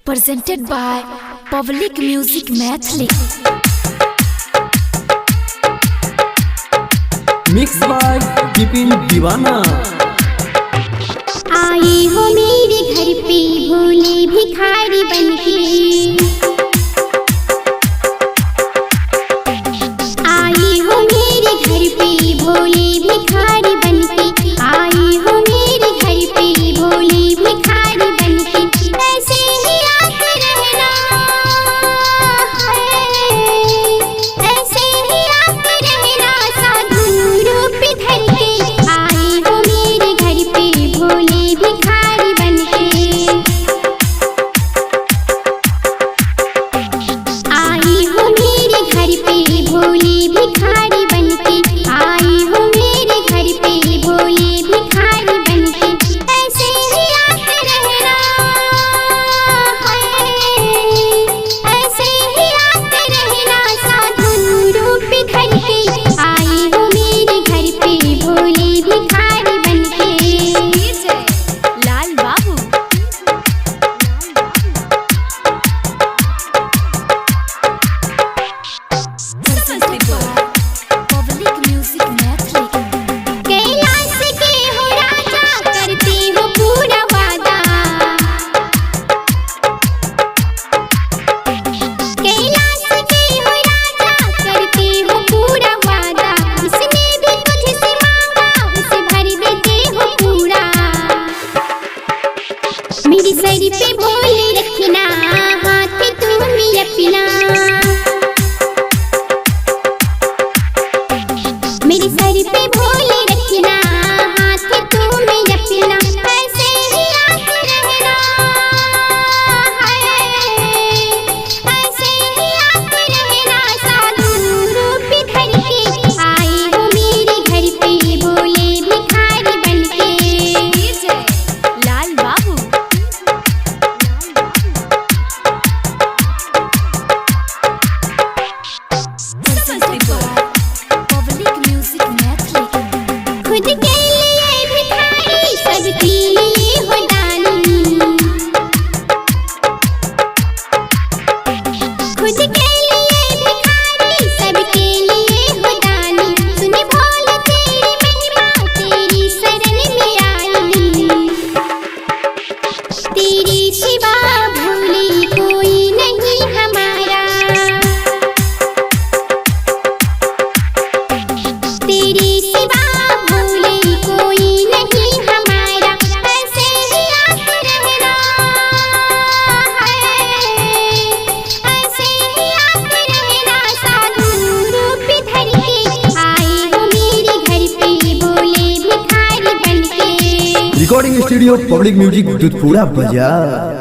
presented by Public Music Mathli. Mixed by Bipin Divana. आई हो मेरे घर पे भोले भिखारी बनके, आई हो मेरे घर पे भोले भिखारी बनके, आई हो मेरे घर पे भोले भिखारी बनके। ऐसे ही आते रहना है, ऐसे ही आते रहना साधु रूप धर के। आई हो मेरे घर पे भोले भिखारी बनके, आई हो मेरे घर पे भोले भिखारी बनके, आई हो मेरे घर पे भोले भिखारी बनके। ऐसे ही आते रहना है, ऐसे ही आते रहना साधु रूप धर के। आई हो मेरे घर पे भोले भिखारी बनके। लाल बाबू presented by Public Music Mathli. Kailash के हो राजा करते हो पूरा वादा, कैलाश के हो राजा करते हो पूरा वादा। जिसने भी तुझसे मांगा उसे भर देते हो पूरा। मेरे सर पे भोले रखना हाथ तुम्हें अपना, मेरे सर पे भोले रखना हाथ तुम्हें अपना। ऐसे ही आते रहना है, ऐसे ही आते रहना साधु रूप धर के। आई हो मेरे घर पे भोले भिखारी बनके। लाल बाबू presented by Public Music Mathli. खुद के लिए भिखारी सबके लिए हो दानी, खुद के लिए भिखारी सबके लिए हो दानी। सुन भोले तेरी महिमा तेरी शरण में आई, तेरी सिवा भोले कोई नहीं हमारा, तेरी सिवा भोले कोई नहीं हमारा। ऐसे ही आते रहना है, ऐसे ही आते रहना साधु रूप धर के। आई हो मेरे घर पे भोले भिखारी बनके। Recording Studio Public Music Dudhpura Bazaar.